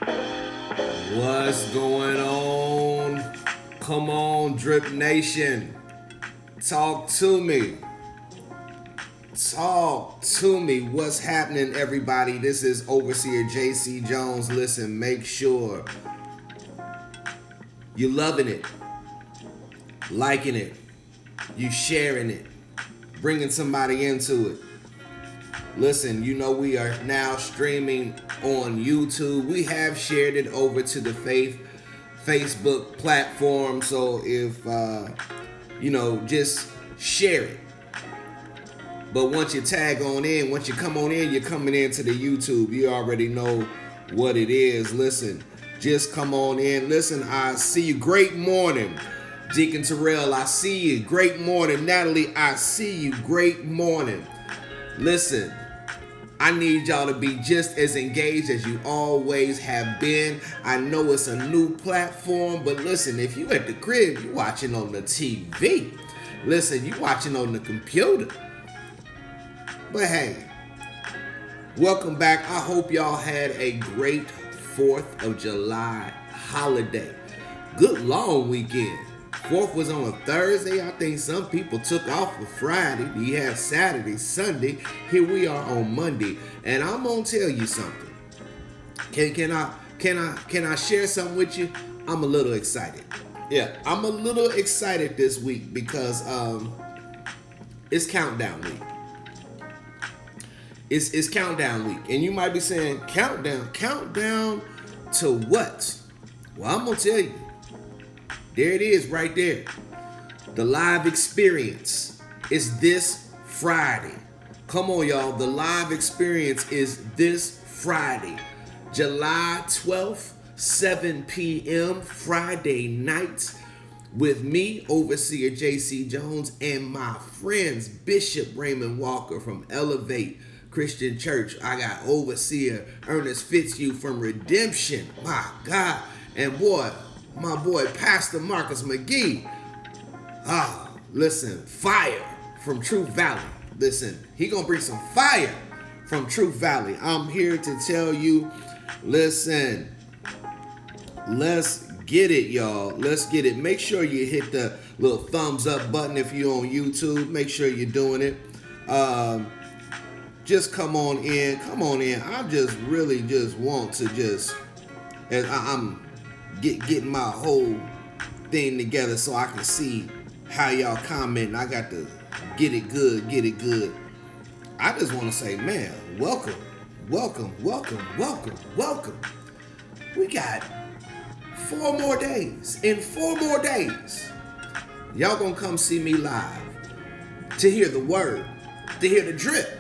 What's going on? Come on, Drip Nation. Talk to me. Talk to me. What's happening, everybody? This is Overseer JC Jones. Listen, make sure you're loving it, liking it, you sharing it, bringing somebody into it. Listen, you know we are now streaming on YouTube. We have shared it over to the Facebook platform. So if just share it. But once you tag on in, once you come on in, you're coming into the YouTube. You already know what it is. Listen, just come on in. Listen, I see you. Great morning, Deacon Terrell. I see you. Great morning, Natalie. I see you. Great morning. Listen, I need y'all to be just as engaged as you always have been. I know it's a new platform, but listen, if you at the crib, you watching on the TV. Listen, you watching on the computer. But hey, welcome back. I hope y'all had a great 4th of July holiday. Good long weekend. 4th was on a Thursday. I think some people took off for Friday. You had Saturday, Sunday. Here we are on Monday, and I'm gonna tell you something. Can I share something with you? I'm a little excited. Yeah, I'm a little excited this week because it's countdown week. It's countdown week, and you might be saying, countdown to what? Well, I'm gonna tell you. There it is right there. The live experience is this Friday. Come on, y'all. The live experience is this Friday, July 12th, 7 p.m. Friday night with me, Overseer JC Jones, and my friends, Bishop Raymond Walker from Elevate Christian Church. I got Overseer Ernest Fitzhugh from Redemption. My God. And my boy, Pastor Marcus McGee. Listen, fire from Truth Valley. Listen, he gonna bring some fire from Truth Valley. I'm here to tell you, listen, let's get it, y'all. Let's get it. Make sure you hit the little thumbs up button if you're on YouTube. Make sure you're doing it. Just come on in. I just really just want to and I'm getting my whole thing together so I can see how y'all comment. I got to get it good. I just want to say, man, welcome. We got 4 more days. In 4 more days, y'all gonna come see me live to hear the word, to hear the drip.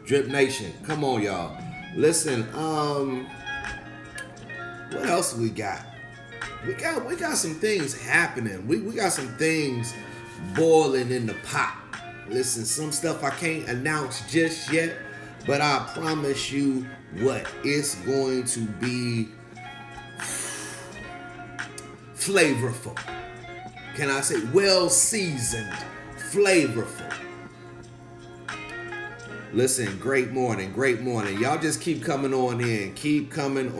Drip Nation, come on, y'all. Listen, what else we got? We got some things happening. We got some things boiling in the pot. Listen, some stuff I can't announce just yet, but I promise you what, it's going to be flavorful. Can I say well seasoned, flavorful? Listen, great morning. Y'all just keep coming on in. Keep coming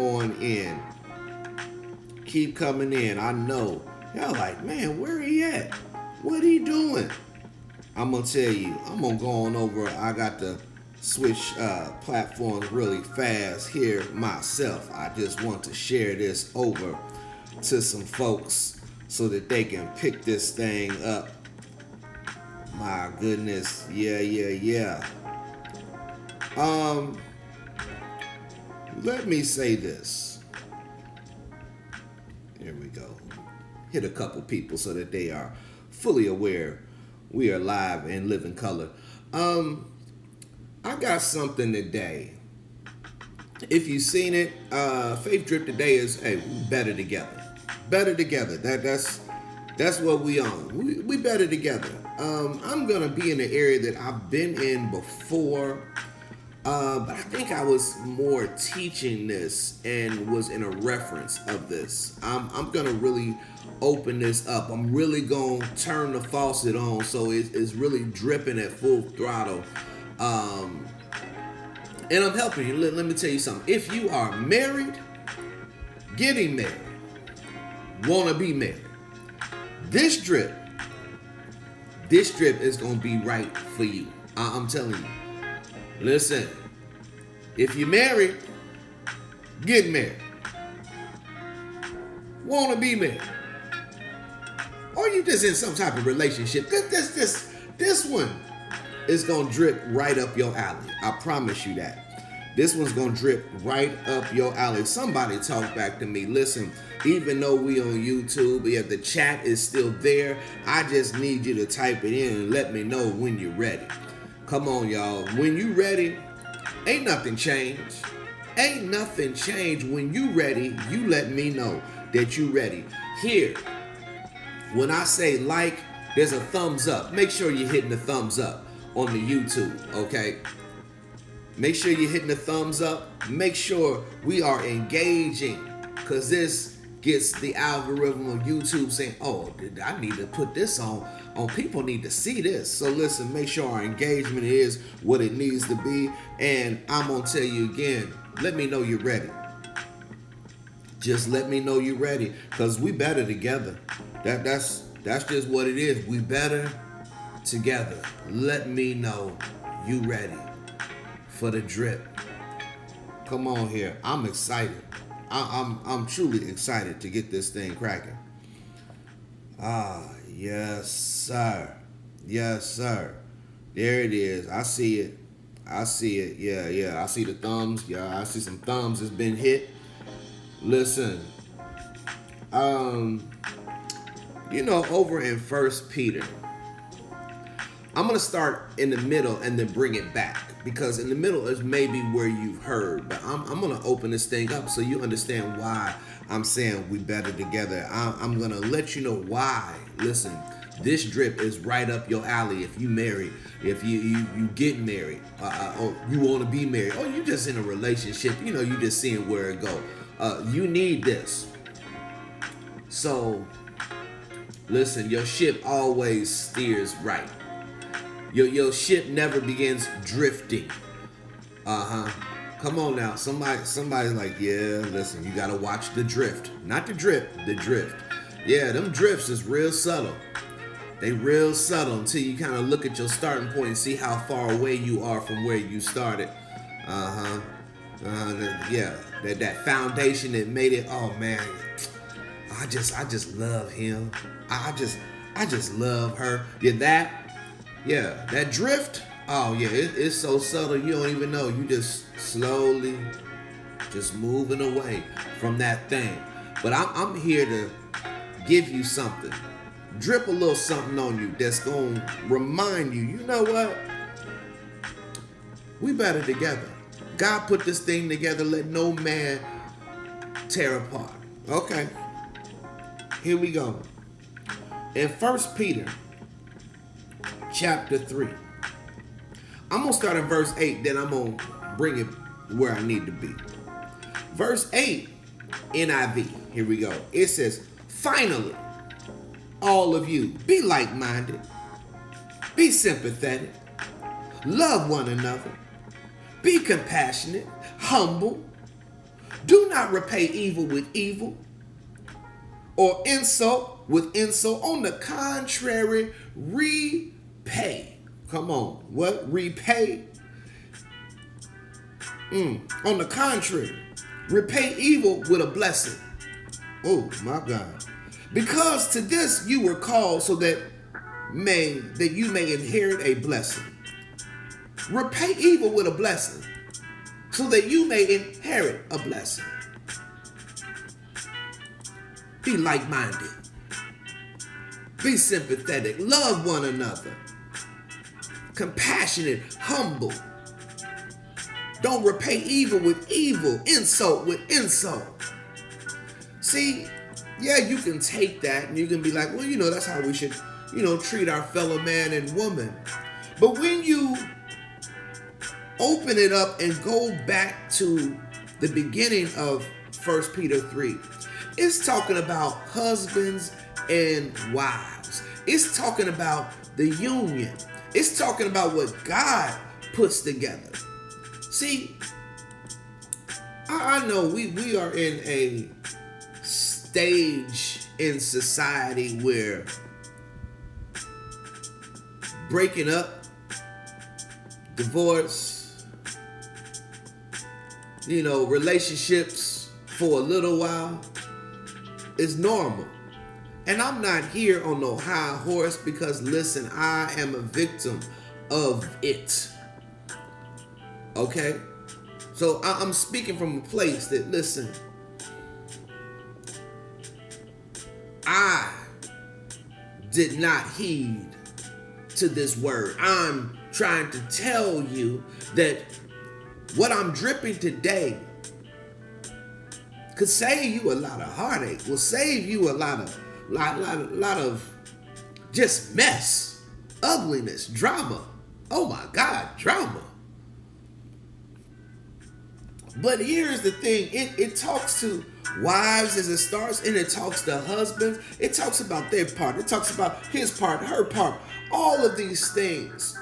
in. I know. Y'all like, man, where he at? What he doing? I'm going to tell you. I'm going to go on over. I got to switch platforms really fast here myself. I just want to share this over to some folks so that they can pick this thing up. My goodness. Yeah. Let me say this. Here we go. Hit a couple people so that they are fully aware we are live and live in color. I got something today. If you've seen it, Faith Drip today is, hey, we better together. That's what we on. We better together. I'm gonna be in an area that I've been in before. But I think I was more teaching this and was in a reference of this. I'm gonna really open this up. I'm really gonna turn the faucet on so it's really dripping at full throttle. And I'm helping you. Let me tell you something. If you are married getting married, want to be married. This drip is going to be right for you. I'm telling you. Listen, if you're married, get married. Want to be married. Or you just in some type of relationship. This one is going to drip right up your alley. I promise you that. This one's going to drip right up your alley. Somebody talk back to me. Listen, even though we on YouTube, yeah, the chat is still there. I just need you to type it in and let me know when you're ready. Come on, y'all. When you ready, ain't nothing changed. Ain't nothing changed. When you ready, you let me know that you ready. Here, when I say like, there's a thumbs up. Make sure you're hitting the thumbs up on the YouTube, okay? Make sure you're hitting the thumbs up. Make sure we are engaging, because this gets the algorithm of YouTube saying, oh, I need to put this on. People need to see this. So listen, make sure our engagement is what it needs to be. And I'm going to tell you again, let me know you're ready. Just let me know you're ready, because we better together. That's just what it is. We better together. Let me know you ready for the drip. Come on here. I'm excited. I'm truly excited to get this thing cracking. Yes, sir. Yes, sir. There it is. I see it. I see it. Yeah. I see the thumbs. Yeah, I see some thumbs that's been hit. Listen. Over in 1 Peter, I'm going to start in the middle and then bring it back, because in the middle is maybe where you've heard, but I'm going to open this thing up so you understand why I'm saying we better together. I'm going to let you know why. Listen, this drip is right up your alley. If you married, if you get married, or you want to be married, or you just in a relationship, you just seeing where it go. You need this. So, listen, your ship always steers right. Your ship never begins drifting. Come on now. Somebody's like, yeah, listen, you gotta watch the drift. Not the drip, the drift. Yeah, them drifts is real subtle. They real subtle until you kind of look at your starting point and see how far away you are from where you started. Yeah, that foundation that made it. Oh man, I just love him. I just love her. That drift. Oh yeah, it's so subtle you don't even know. You just slowly just moving away from that thing. But I'm here to give you something. Drip a little something on you that's gonna remind you, you know what? We better together. God put this thing together, let no man tear apart. Okay. Here we go. In 1 Peter chapter 3. I'm going to start in verse 8, then I'm going to bring it where I need to be. Verse 8, NIV. Here we go. It says, finally, all of you, be like-minded, be sympathetic, love one another, be compassionate, humble, do not repay evil with evil, or insult with insult. On the contrary, repay. Come on. What? Repay? On the contrary, repay evil with a blessing. Oh, my God. Because to this you were called, so that you may inherit a blessing. Repay evil with a blessing, so that you may inherit a blessing. Be like-minded. Be sympathetic. Love one another. Compassionate. Humble. Don't repay evil with evil. Insult with insult. See, yeah, you can take that and you can be like, well, that's how we should, treat our fellow man and woman. But when you open it up and go back to the beginning of 1 Peter 3, it's talking about husbands and wives. It's talking about the union. It's talking about what God puts together. See, I know we are in a stage in society where breaking up, divorce, relationships for a little while is normal. And I'm not here on no high horse because, listen, I am a victim of it. Okay? So I'm speaking from a place that, listen, I did not heed to this word. I'm trying to tell you that what I'm dripping today could save you a lot of heartache, will save you a lot of just mess, ugliness, drama. Oh my God, drama. But here's the thing, it talks to wives as it starts, and it talks to husbands. It talks about their part. It talks about his part, her part, all of these things.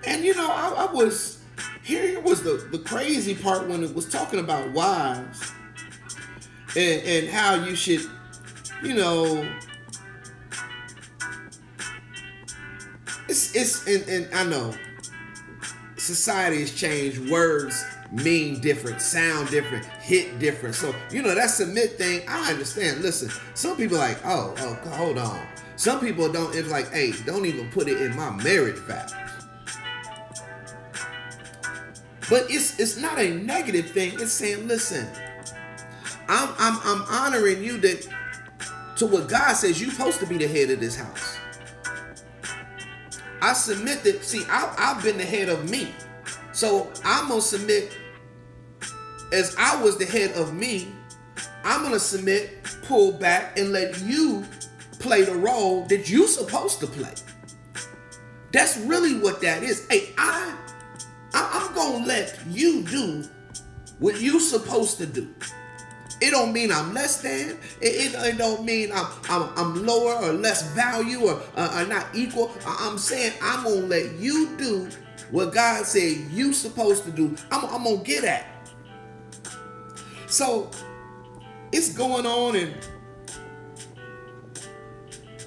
And I was, here was the crazy part when it was talking about wives and how you should, it's and I know society has changed, words mean different, sound different, hit different. So, that submit thing, I understand. Listen, some people are like, oh, hold on. Some people don't, it's like, hey, don't even put it in my marriage vows. But it's not a negative thing. It's saying, listen, I'm honoring you that to what God says you're supposed to be the head of this house. I submit that, see, I've been the head of me. So I'm going to submit, as I was the head of me, I'm going to submit, pull back, and let you play the role that you're supposed to play. That's really what that is. Hey, I'm going to let you do what you're supposed to do. It don't mean I'm less than. It don't mean I'm lower or less value or not equal. I'm saying I'm going to let you do what God said you supposed to do. I'm going to get at. So it's going on, and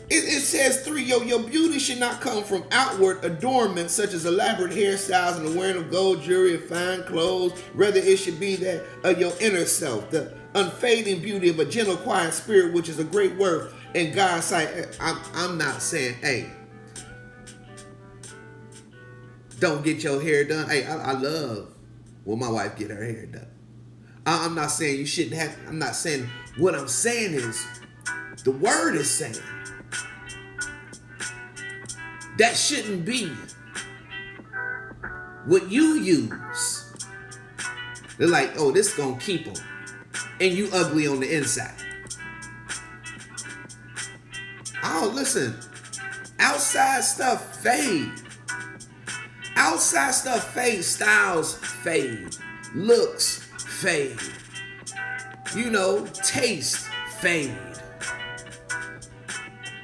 it says 3, your beauty should not come from outward adornment such as elaborate hairstyles and the wearing of gold jewelry and fine clothes. Rather, it should be that of your inner self, the unfading beauty of a gentle, quiet spirit, which is a great worth in God's sight. I'm not saying, hey, don't get your hair done. Hey, I love when my wife get her hair done. I'm not saying you shouldn't have. I'm not saying. What I'm saying is, the word is saying that shouldn't be what you use. They're like, oh, this is gonna keep them, and you ugly on the inside. Oh, listen, outside stuff fade. Outside stuff fades. Styles fade. Looks fade. Taste fade.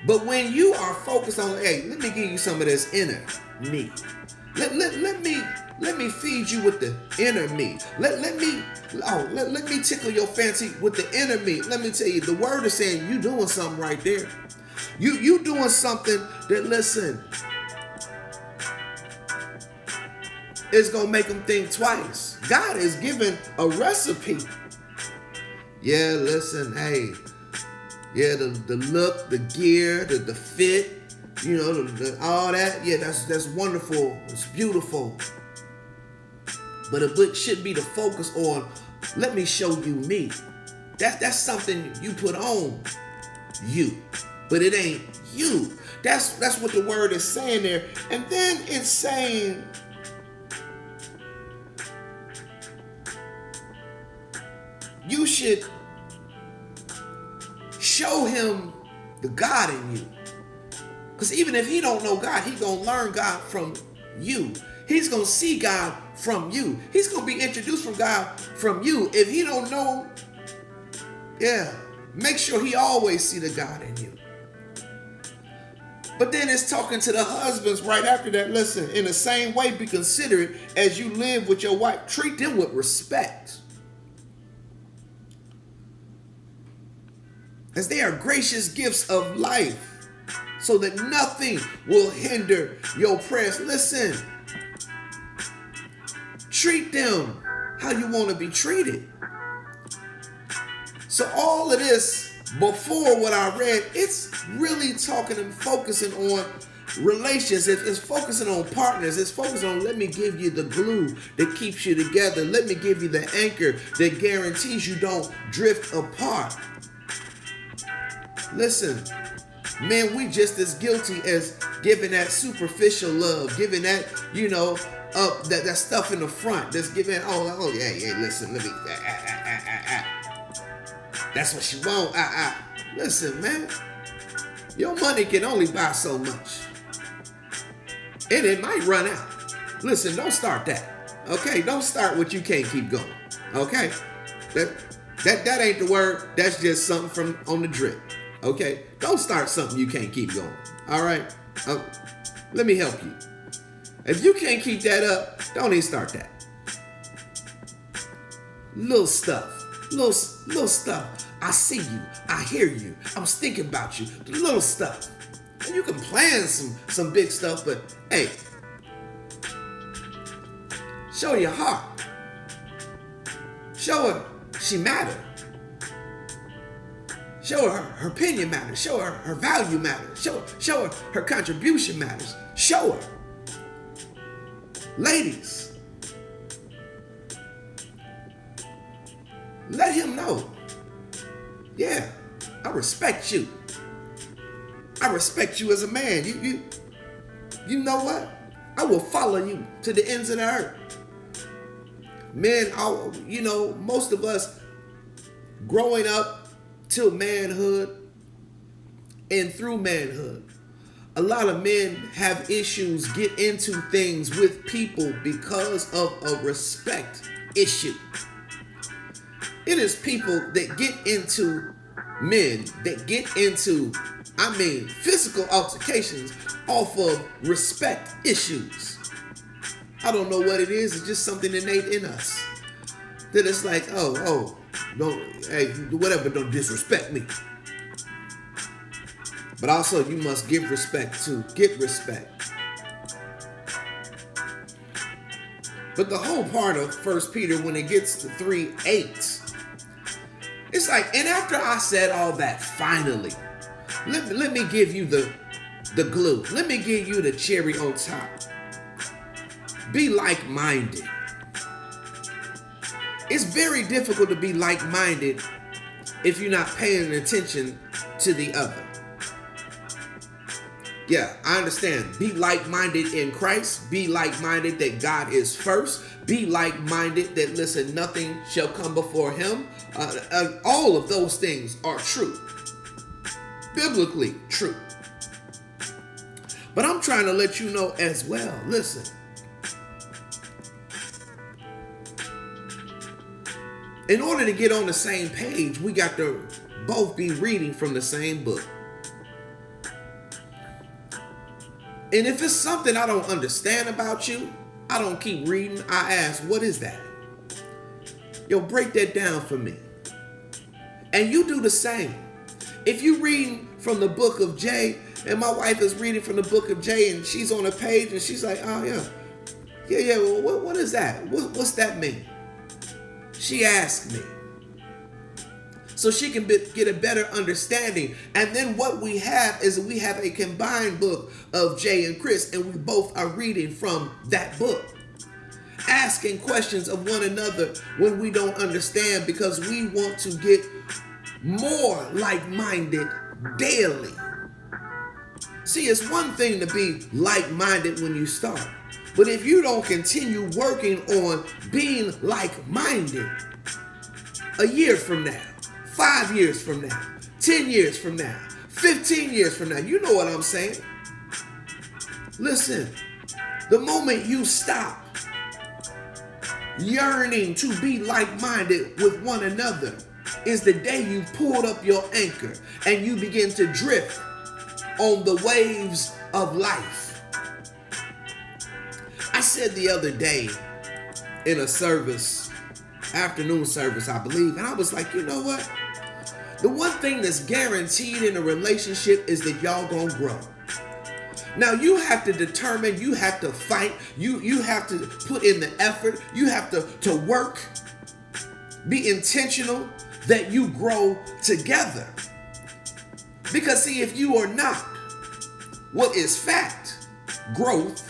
But when you are focused on, hey, let me give you some of this inner me. Let me feed you with the inner me. Let me tickle your fancy with the inner me. Let me tell you, the word is saying you doing something right there. You doing something that, listen, it's gonna make them think twice. God is giving a recipe. Yeah, listen, hey. Yeah, the look, the gear, the fit, all that. Yeah, that's wonderful. It's beautiful. But it should be the focus on, let me show you me. That's something you put on you. But it ain't you. That's what the word is saying there. And then it's saying, you should show him the God in you. Because even if he don't know God, he going to learn God from you. He's going to see God from you. He's going to be introduced from God from you. If he don't know, make sure he always see the God in you. But then it's talking to the husbands right after that. Listen, in the same way, be considerate as you live with your wife. Treat them with respect. as they are gracious gifts of life, so that nothing will hinder your prayers. Listen, treat them how you want to be treated. So all of this, before what I read, it's really talking and focusing on relations. It's focusing on partners. It's focusing on, let me give you the glue that keeps you together. Let me give you the anchor that guarantees you don't drift apart. Listen, man, we just as guilty as giving that superficial love, giving that, that stuff in the front, that's giving, yeah, listen, let me, that's what you want, Listen, man, your money can only buy so much, and it might run out. Listen, don't start that, okay? Don't start what you can't keep going, okay? That ain't the word. That's just something from on the drip. Okay, don't start something you can't keep going. All right, let me help you. If you can't keep that up, don't even start that. Little stuff. I see you. I hear you. I'm thinking about you. The little stuff. And you can plan some big stuff, but hey, show your heart. Show her she matters. Show her opinion matters. Show her value matters. Show her contribution matters. Show her. Ladies, let him know. Yeah, I respect you. I respect you as a man. You know what? I will follow you to the ends of the earth. Men, most of us growing up till manhood and through manhood, a lot of men have issues, get into things with people because of a respect issue. It is people that get into men, that get into, physical altercations off of respect issues. I don't know what it is. It's just something innate in us. That it's like, don't disrespect me. But also, you must give respect to get respect. But the whole part of 1 Peter, when it gets to 3:8, it's like, and after I said all that, finally, let me give you the glue. Let me give you the cherry on top. Be like-minded. It's very difficult to be like-minded if you're not paying attention to the other. Yeah, I understand. Be like-minded in Christ. Be like-minded that God is first. Be like-minded that, listen, nothing shall come before him. All of those things are true. Biblically true. But I'm trying to let you know as well. Listen. In order to get on the same page, we got to both be reading from the same book. And if it's something I don't understand about you, I don't keep reading. I ask, what is that? Yo, break that down for me. And you do the same. If you reading from the book of Jay, and my wife is reading from the book of Jay, and she's on a page, and she's like, oh yeah, well, what is that? What's that mean? She asked me. So she can get a better understanding. And then what we have is we have a combined book of Jay and Chris, and we both are reading from that book. Asking questions of one another when we don't understand, because we want to get more like-minded daily. See, it's one thing to be like-minded when you start. But if you don't continue working on being like-minded, a year from now, 5 years from now, 10 years from now, 15 years from now, you know what I'm saying? Listen, the moment you stop yearning to be like-minded with one another is the day you pulled up your anchor and you begin to drift on the waves of life. I said the other day in a service, afternoon service, I believe, and I was like, you know what? The one thing that's guaranteed in a relationship is that y'all gonna grow. Now you have to determine, you have to fight, you have to put in the effort, you have to work, be intentional that you grow together. Because see, if you are not, what is fact, growth,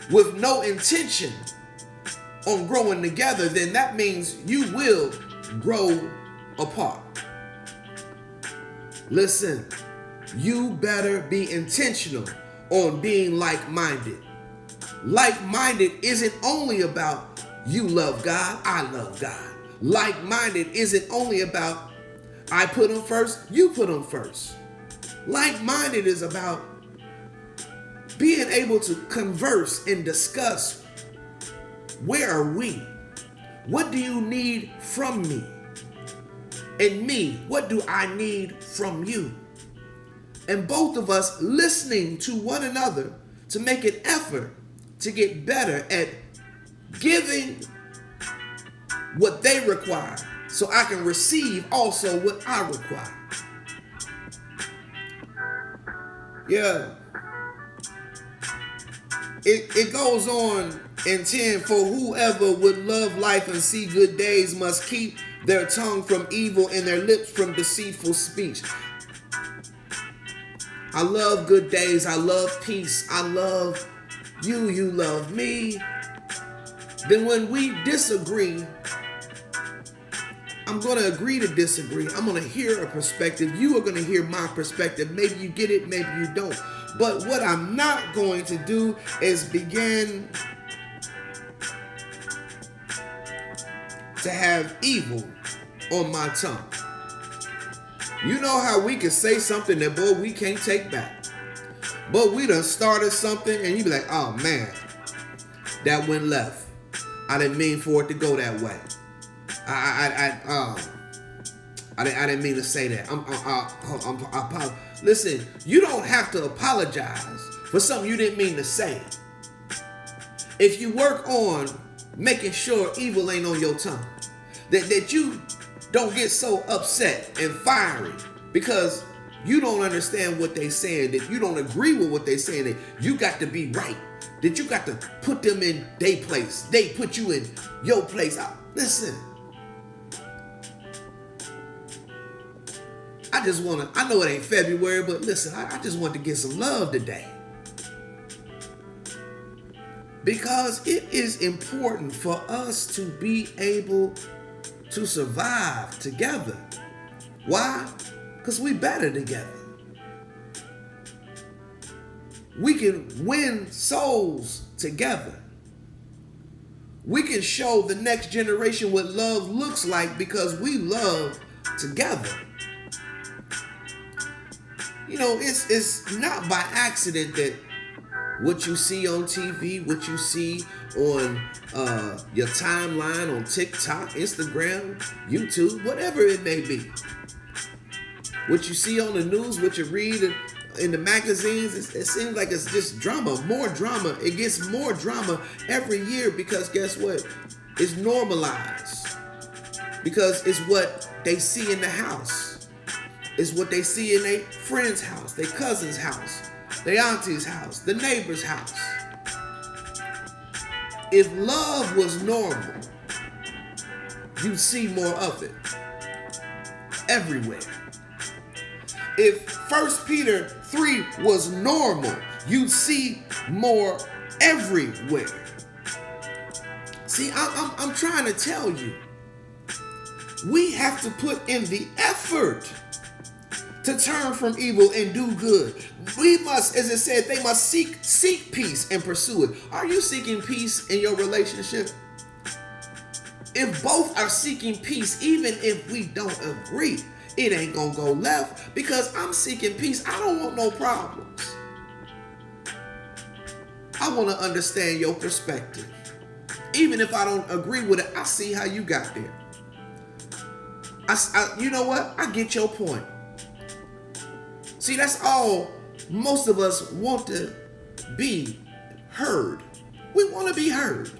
with no intention on growing together, then that means you will grow apart. Listen, you better be intentional on being like-minded. Like-minded isn't only about you love God, I love God. Like-minded isn't only about I put him first, you put him first. Like-minded is about being able to converse and discuss, where are we? What do you need from me? And me, what do I need from you? And both of us listening to one another to make an effort to get better at giving what they require so I can receive also what I require. Yeah. It goes on in 10, for whoever would love life and see good days must keep their tongue from evil and their lips from deceitful speech. I love good days. I love peace. I love you. You love me. Then when we disagree, I'm going to agree to disagree. I'm going to hear a perspective. You are going to hear my perspective. Maybe you get it, maybe you don't. But what I'm not going to do is begin to have evil on my tongue. You know how we can say something that, boy, we can't take back. But we done started something and you be like, oh man, that went left. I didn't mean for it to go that way. I didn't mean to say that. Listen, you don't have to apologize for something you didn't mean to say. If you work on making sure evil ain't on your tongue, that you don't get so upset and fiery because you don't understand what they saying, that you don't agree with what they saying, that you got to be right, that you got to put them in their place, they put you in your place. Listen, I know it ain't February, but listen, I just want to get some love today. Because it is important for us to be able to survive together. Why? Because we better together. We can win souls together. We can show the next generation what love looks like because we love together. You know, it's not by accident that what you see on TV, what you see on your timeline on TikTok, Instagram, YouTube, whatever it may be. What you see on the news, what you read in the magazines, it seems like it's just drama, more drama. It gets more drama every year because guess what? It's normalized. Because it's what they see in the house. It's what they see in their friend's house, their cousin's house, their auntie's house, the neighbor's house. If love was normal, you'd see more of it everywhere. If 1 Peter 3 was normal, you'd see more everywhere. See, I'm trying to tell you, we have to put in the effort to turn from evil and do good. We must, as it said, they must seek peace and pursue it. Are you seeking peace in your relationship? If both are seeking peace, even if we don't agree, it ain't gonna go left because I'm seeking peace. I don't want no problems. I want to understand your perspective. Even if I don't agree with it, I see how you got there. You know what? I get your point. See, that's all most of us want to be heard. We want to be heard.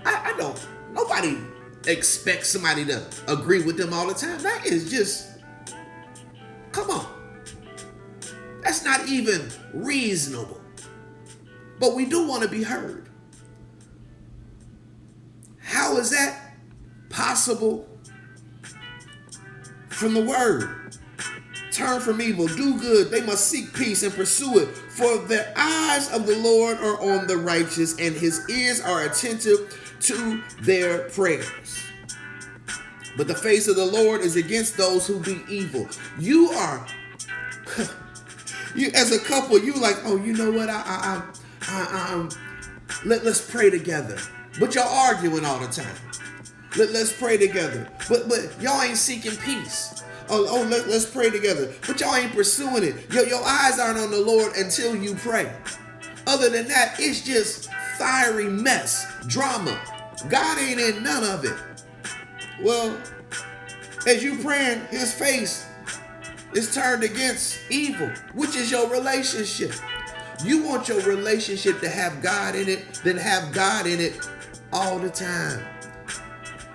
I don't. Nobody expect somebody to agree with them all the time. That is just, come on. That's not even reasonable. But we do want to be heard. How is that possible? From the word. Turn from evil, do good. They must seek peace and pursue it. For the eyes of the Lord are on the righteous, and his ears are attentive to their prayers. But the face of the Lord is against those who do evil. You are, you as a couple, you like, oh, you know what? Let's pray together. But y'all arguing all the time. Let's pray together. But y'all ain't seeking peace. Let's pray together. But y'all ain't pursuing it. Your eyes aren't on the Lord until you pray. Other than that, it's just fiery mess, drama. God ain't in none of it. Well, as you praying, his face is turned against evil, which is your relationship. You want your relationship to have God in it, then have God in it all the time.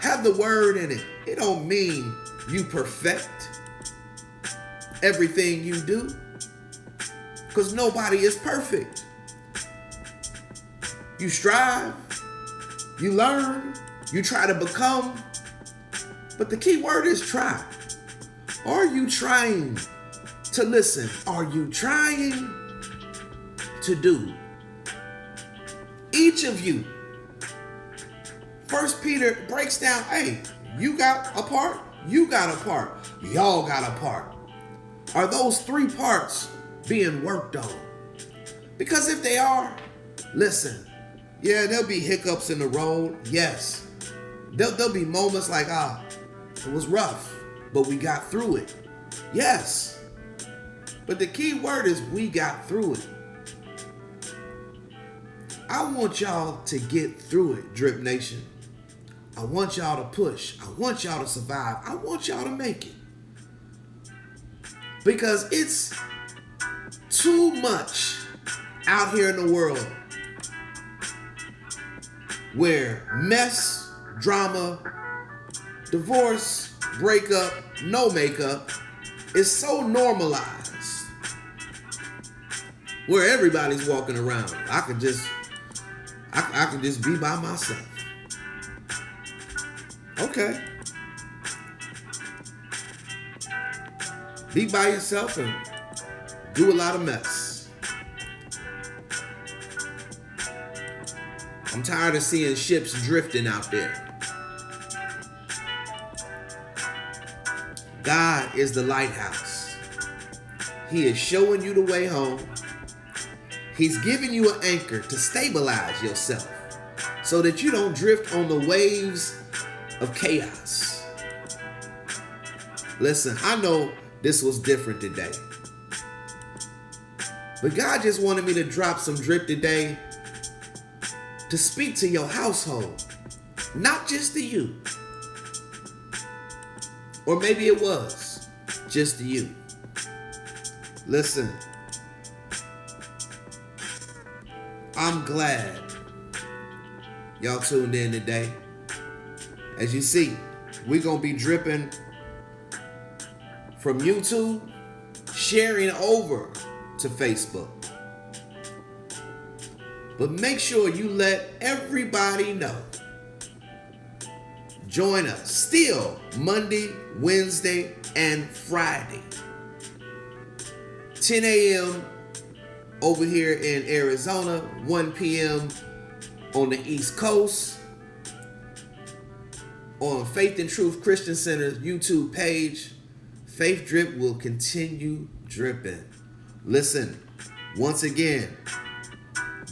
Have the word in it. It don't mean you perfect everything you do, because nobody is perfect. You strive, you learn, you try to become, but the key word is try. Are you trying to listen? Are you trying to do? Each of you. First Peter breaks down, hey, you got a part, you got a part, y'all got a part. Are those three parts being worked on? Because if they are, listen, yeah, there'll be hiccups in the road. Yes. There'll be moments like, it was rough, but we got through it. Yes. But the key word is we got through it. I want y'all to get through it, Drip Nation. I want y'all to push. I want y'all to survive. I want y'all to make it. Because it's too much out here in the world where mess, drama, divorce, breakup, no makeup is so normalized where everybody's walking around. I could just be by myself. Okay. Be by yourself and do a lot of mess. I'm tired of seeing ships drifting out there. God is the lighthouse. He is showing you the way home. He's giving you an anchor to stabilize yourself so that you don't drift on the waves of chaos. Listen, I know this was different today, but God just wanted me to drop some drip today to speak to your household, not just to you. Or maybe it was just to you. Listen, I'm glad y'all tuned in today. As you see, we're going to be dripping from YouTube, sharing over to Facebook. But make sure you let everybody know. Join us still Monday, Wednesday, and Friday. 10 a.m. over here in Arizona, 1 p.m. on the East Coast. On Faith and Truth Christian Center's YouTube page, Faith Drip will continue dripping. Listen, once again,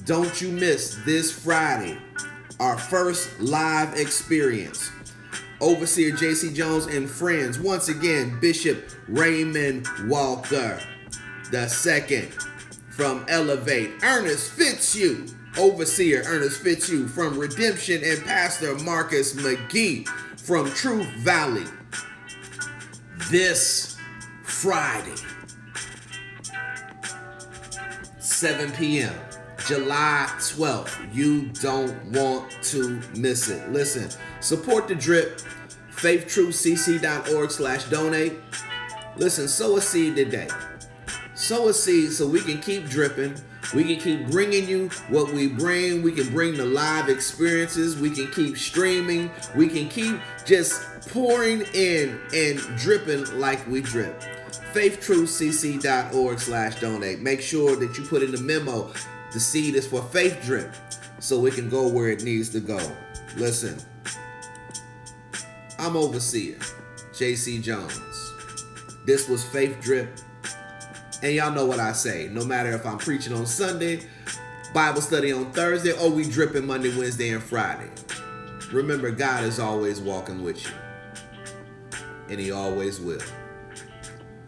don't you miss this Friday, our first live experience. Overseer J.C. Jones and friends, once again, Bishop Raymond Walker II from Elevate, Ernest Fitzhugh, Overseer Ernest Fitzhugh from Redemption, and Pastor Marcus McGee from Truth Valley. This Friday, 7 p.m. July 12th. You don't want to miss it. Listen, support the drip. FaithTruthCC.org/donate. Listen, sow a seed today. Sow a seed so we can keep dripping. We can keep bringing you what we bring. We can bring the live experiences. We can keep streaming. We can keep just pouring in and dripping like we drip. FaithTruthCC.org/donate. Make sure that you put in the memo, the seed is for Faith Drip, so it can go where it needs to go. Listen, I'm Overseer J.C. Jones. This was Faith Drip. And y'all know what I say. No matter if I'm preaching on Sunday, Bible study on Thursday, or we dripping Monday, Wednesday, and Friday. Remember, God is always walking with you. And he always will.